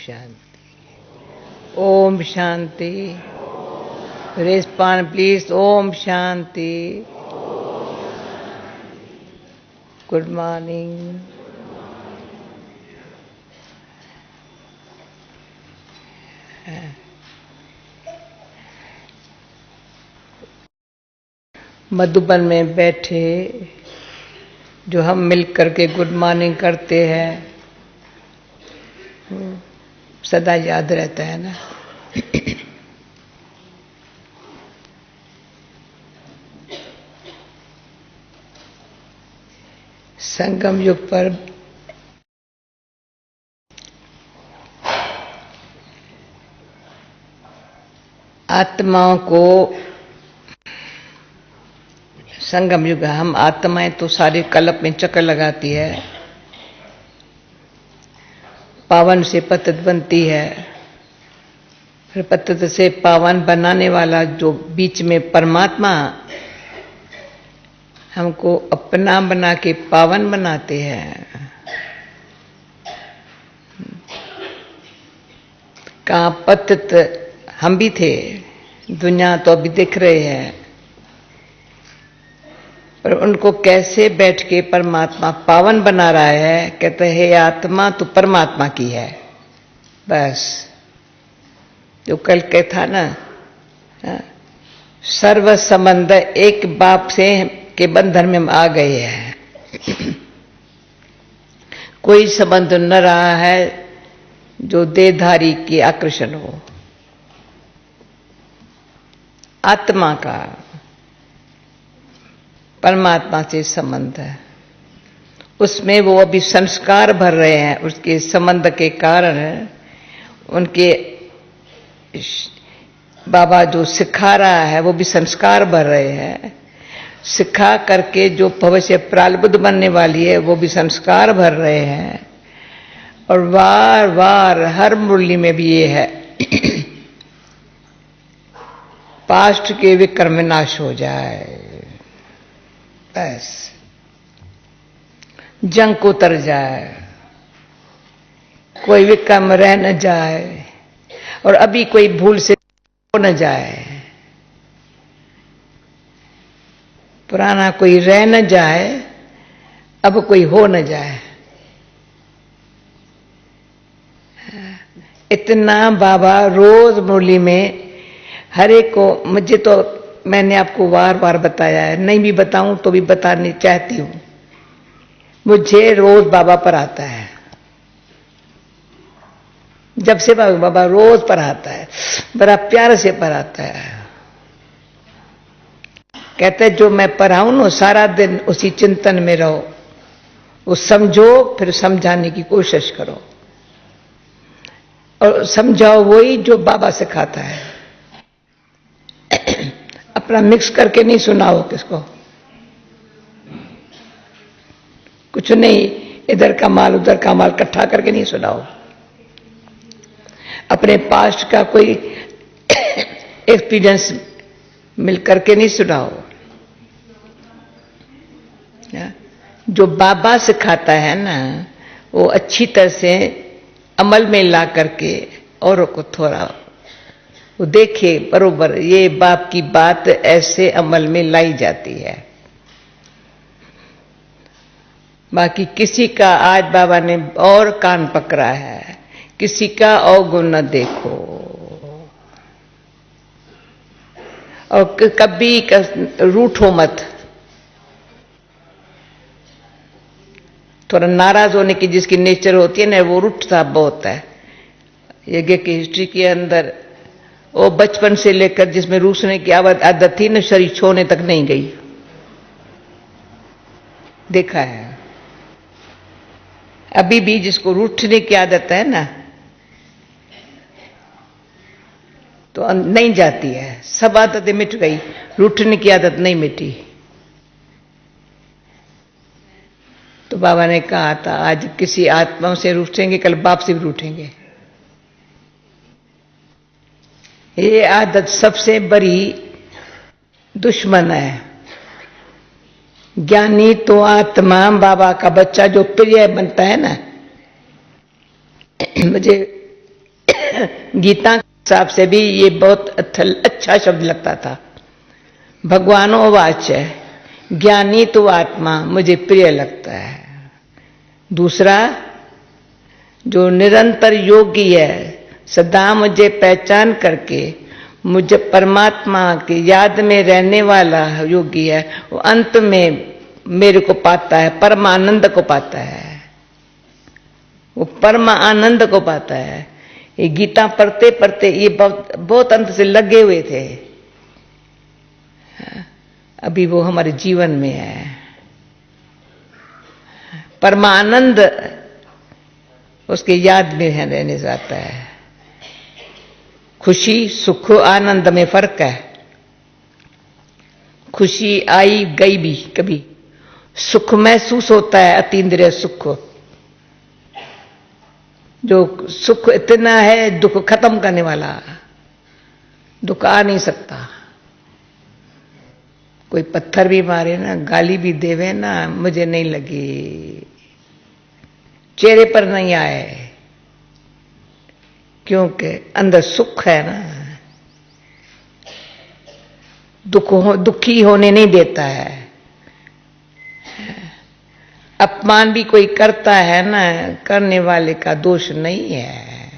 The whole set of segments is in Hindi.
शांति। ओम शांति। रेस पान प्लीज। ओम शांति। Good morning. मधुबन में बैठे जो हम मिल करके गुड मॉर्निंग करते हैं, सदा याद रहता है ना। संगम युग पर आत्माओं को, संगम युग, हम आत्माएं तो सारे कल्प में चक्कर लगाती है, पावन से पतित बनती है, फिर पतित से पावन बनाने वाला जो बीच में परमात्मा हमको अपना बना के पावन बनाते हैं। कहाँ पतित हम भी थे, दुनिया तो अभी दिख रहे हैं, पर उनको कैसे बैठ के परमात्मा पावन बना रहा है। कहते हैं आत्मा तो परमात्मा की है। बस जो कल के था ना, सर्व संबंध एक बाप से के बंधन में हम आ गए हैं। कोई संबंध न रहा है जो देहधारी की आकर्षण हो। आत्मा का परमात्मा से संबंध है, उसमें वो अभी संस्कार भर रहे हैं। उसके संबंध के कारण उनके बाबा जो सिखा रहा है वो भी संस्कार भर रहे हैं। सिखा करके जो भविष्य प्रालब्ध बनने वाली है वो भी संस्कार भर रहे हैं। और वार वार हर मुरली में भी ये है, पास्ट के विक्रम विनाश हो जाए, बस जंग को उतर जाए, कोई विक्रम रह न जाए, और अभी कोई भूल से हो न जाए, पुराना कोई रह न जाए, अब कोई हो न जाए। इतना बाबा रोज मुरली में हर एक को, मुझे तो मैंने आपको बार बार बताया है, नहीं भी बताऊं तो भी बताने चाहती हूं। मुझे रोज बाबा पर आता है, जब से बाबा रोज पर आता है, बड़ा प्यार से पर आता है। कहते जो मैं पढ़ाऊं ना, सारा दिन उसी चिंतन में रहो, वो समझो, फिर समझाने की कोशिश करो, और समझाओ वही जो बाबा सिखाता है। अपना मिक्स करके नहीं सुनाओ किसको, कुछ नहीं, इधर का माल उधर का माल इकट्ठा करके नहीं सुनाओ। अपने पास्ट का कोई एक्सपीरियंस मिल करके नहीं सुनाओ। जो बाबा सिखाता है ना, वो अच्छी तरह से अमल में ला करके औरों को थोड़ा वो देखे बरोबर ये बाप की बात ऐसे अमल में लाई जाती है। बाकी किसी का आज बाबा ने और कान पकड़ा है, किसी का अवगुण न देखो, और कभी रूठो मत। थोड़ा नाराज होने की जिसकी नेचर होती है ना, वो रूठता बहुत है। यज्ञ की हिस्ट्री के अंदर वो बचपन से लेकर जिसमें रूसने की आदत थी ना, शरीर छोड़ने तक नहीं गई, देखा है। अभी भी जिसको रूठने की आदत है ना, तो नहीं जाती है। सब आदतें मिट गई, रूठने की आदत नहीं मिटी। तो बाबा ने कहा था आज किसी आत्मा से रूठेंगे, कल बाप से भी रूठेंगे। ये आदत सबसे बड़ी दुश्मन है। ज्ञानी तो आत्मा, बाबा का बच्चा जो प्रिय बनता है ना, मुझे गीता के हिसाब से भी ये बहुत अच्छा शब्द लगता था। भगवानो वाच है, ज्ञानी तो आत्मा मुझे प्रिय लगता है। दूसरा, जो निरंतर योगी है, सदा मुझे पहचान करके मुझे परमात्मा की याद में रहने वाला योगी है, वो अंत में मेरे को पाता है, परम आनंद को पाता है, वो परम आनंद को पाता है। ये गीता पढ़ते पढ़ते ये बहुत अंत से लगे हुए थे, अभी वो हमारे जीवन में है। परमानंद उसके याद में रहने से आता है। खुशी सुख आनंद में फर्क है। खुशी आई गई भी कभी, सुख महसूस होता है, अतीन्द्रिय सुख। जो सुख इतना है दुख खत्म करने वाला, दुख आ नहीं सकता। कोई पत्थर भी मारे ना, गाली भी देवे ना, मुझे नहीं लगी, चेहरे पर नहीं आए, क्योंकि अंदर सुख है ना। दुखी होने नहीं देता है। अपमान भी कोई करता है ना, करने वाले का दोष नहीं है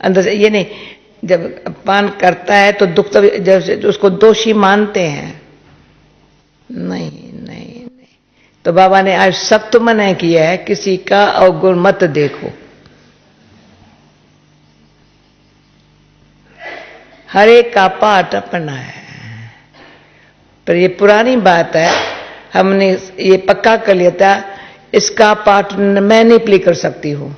अंदर से। ये नहीं, जब अपमान करता है तो दुख, तब जब उसको दोषी मानते हैं। नहीं नहीं नहीं, तो बाबा ने आज सख्त मना किया है, किसी का अवगुण मत देखो। हर एक का पाठ अपना है। पर ये पुरानी बात है, हमने ये पक्का कर लिया था, इसका पाठ मैं नहीं प्ले कर सकती हूं।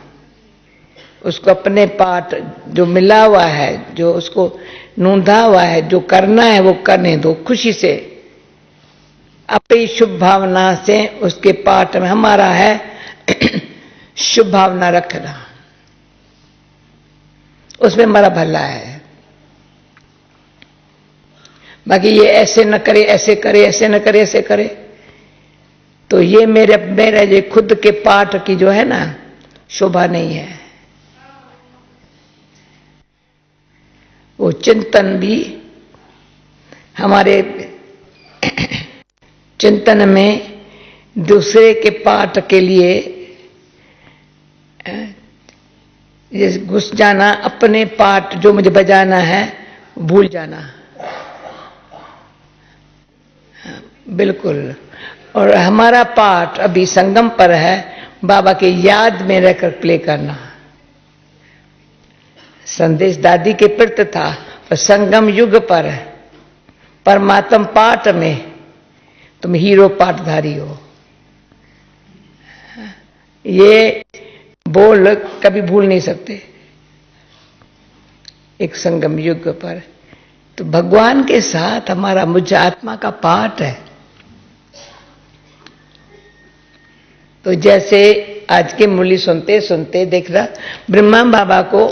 उसको अपने पाठ जो मिला हुआ है, जो उसको नूंधा हुआ है, जो करना है वो करने दो खुशी से, अपनी शुभ भावना से। उसके पाठ में हमारा है शुभ भावना रखना, उसमें हमारा भला है। बाकी ये ऐसे न करे, ऐसे करे, ऐसे न करे, ऐसे करे, तो ये मेरे जो खुद के पाठ की जो है ना शोभा नहीं है। वो चिंतन भी हमारे चिंतन में दूसरे के पाठ के लिए घुस जाना, अपने पाठ जो मुझे बजाना है भूल जाना, बिल्कुल। और हमारा पाठ अभी संगम पर है, बाबा के याद में रहकर प्ले करना। संदेश दादी के प्रति था, और संगम युग पर परमात्म पाठ में तुम हीरो पाठधारी हो। ये बोल कभी भूल नहीं सकते। एक संगम युग पर तो भगवान के साथ हमारा मुझ आत्मा का पाठ है। तो जैसे आज के मुरली सुनते सुनते देख रहा, ब्रह्मा बाबा को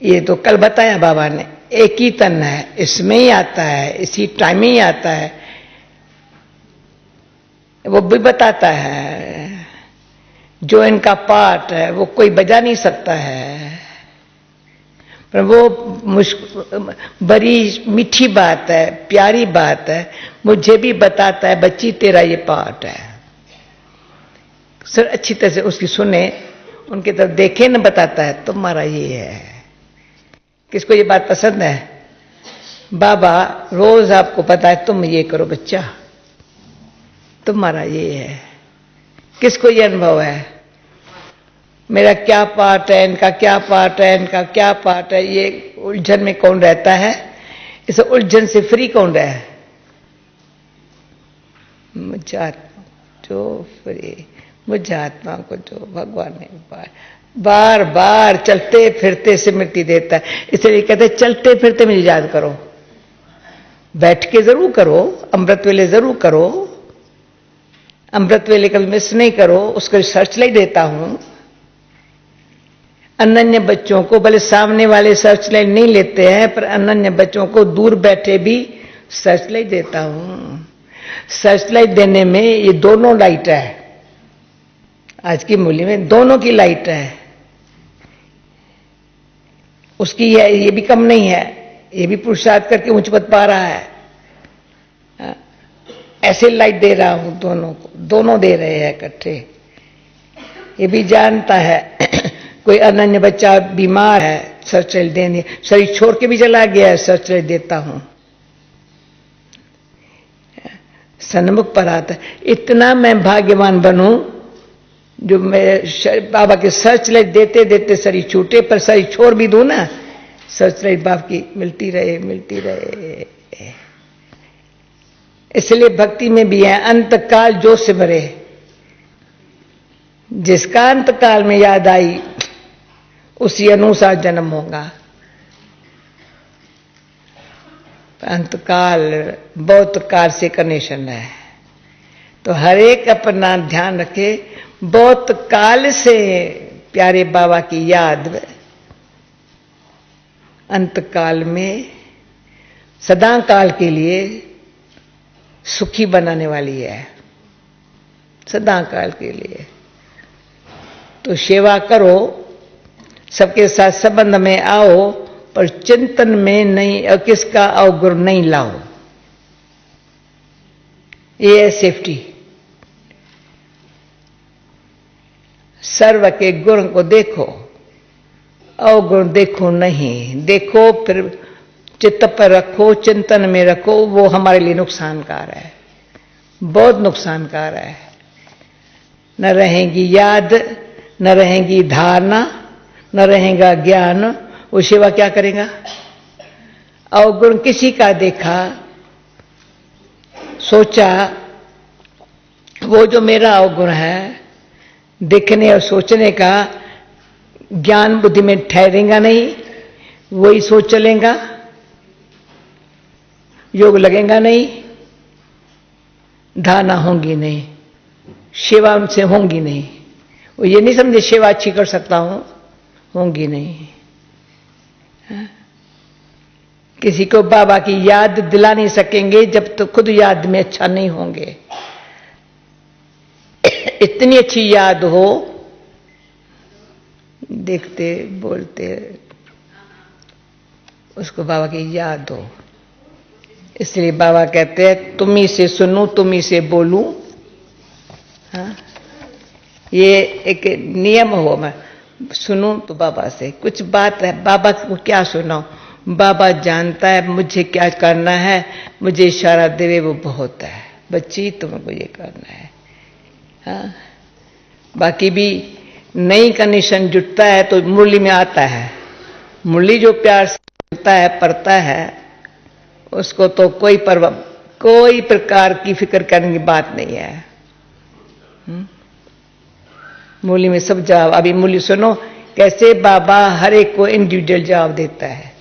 ये तो कल बताया बाबा ने, एक ही तन है, इसमें ही आता है, इसी टाइम में ही आता है। वो भी बताता है जो इनका पाठ है वो कोई बजा नहीं सकता है, पर वो बड़ी मीठी बात है, प्यारी बात है। मुझे भी बताता है, बच्ची तेरा ये पाठ है। सर अच्छी तरह से उसकी सुने, उनकी तरफ देखे न, बताता है तुम्हारा ये है। किसको ये बात पसंद है? बाबा रोज आपको पता है तुम ये करो बच्चा, तुम्हारा ये है। किसको ये अनुभव है? मेरा क्या पाठ है, इनका क्या पाठ है, इनका क्या पाठ है? ये उलझन में कौन रहता है? इस उलझन से फ्री कौन रहे? मुझ आत्मा जो फ्री, मुझ आत्मा को जो भगवान ने बार बार चलते फिरते स्मृति देता है। इसलिए कहते चलते फिरते मुझे याद करो। बैठ के जरूर करो, अमृत वेले जरूर करो, अमृत वेले कभी मिस नहीं करो, उसको सर्च लाइट देता हूं। अनन्य बच्चों को, भले सामने वाले सर्च लाइट नहीं लेते हैं, पर अनन्य बच्चों को दूर बैठे भी सर्च लाइट देता हूं। सर्च लाइट देने में ये दोनों लाइट है। आज की मूल्य में दोनों की लाइट है। उसकी ये भी कम नहीं है, ये भी पुरुषार्थ करके ऊंच पद पा रहा है। ऐसे लाइट दे रहा हूं दोनों को, दोनों दे रहे हैं इकट्ठे। ये भी जानता है कोई अनन्य बच्चा बीमार है, सर्च देने, शरीर छोड़ के भी चला गया है, सर्च देता हूं, सन्मुख पर आता। इतना मैं भाग्यवान बनूं जो मैं बाबा के सर्च लाइट देते देते शरीर छूटे, पर शरीर छोड़ भी दूं ना, सर्च लाइट बाप की मिलती रहे, मिलती रहे। इसलिए भक्ति में भी है अंतकाल जो सिमरे, जिसका अंतकाल में याद आई उसी अनुसार जन्म होगा। अंतकाल बहुत काल से कनेक्शन है, तो हर एक अपना ध्यान रखे। बहुत काल से प्यारे बाबा की याद अंतकाल में सदा काल के लिए सुखी बनाने वाली है, सदा काल के लिए। तो सेवा करो, सबके साथ संबंध में आओ, पर चिंतन में नहीं और किसका अवगुण नहीं लाओ। ये है सेफ्टी। सर्व के गुण को देखो, अवगुण देखो नहीं, देखो फिर चित्त पर रखो, चिंतन में रखो, वो हमारे लिए नुकसानकार है, बहुत नुकसानकार है। न रहेगी याद, न रहेगी धारणा, न रहेगा ज्ञान, वो सेवा क्या करेगा? अवगुण किसी का देखा, सोचा, वो जो मेरा अवगुण है, देखने और सोचने का ज्ञान बुद्धि में ठहरेगा नहीं, वही सोच चलेगा, योग लगेगा नहीं, धारणा होंगी नहीं, सेवा उनसे होंगी नहीं। वो ये नहीं समझे सेवा अच्छी कर सकता हूं, होंगी नहीं। किसी को बाबा की याद दिला नहीं सकेंगे जब तक तो खुद याद में अच्छा नहीं होंगे। इतनी अच्छी याद हो, देखते बोलते उसको बाबा की याद हो। इसलिए बाबा कहते हैं तुम ही से सुनूं, तुम ही से बोलूं। हाँ? ये एक नियम हो, मैं सुनूं तो बाबा से कुछ बात है, बाबा को क्या सुनाऊं? बाबा जानता है मुझे क्या करना है, मुझे इशारा देवे वो बहुत है, बच्ची तुमको ये करना है। हाँ? बाकी भी नई कंडीशन जुटता है तो मुरली में आता है, मुरली जो प्यार से जुटता है, पढ़ता है, उसको तो कोई प्रकार की फिक्र करने की बात नहीं है। मुरली में सब जवाब। अभी मुरली सुनो कैसे बाबा हर एक को इंडिविजुअल जवाब देता है।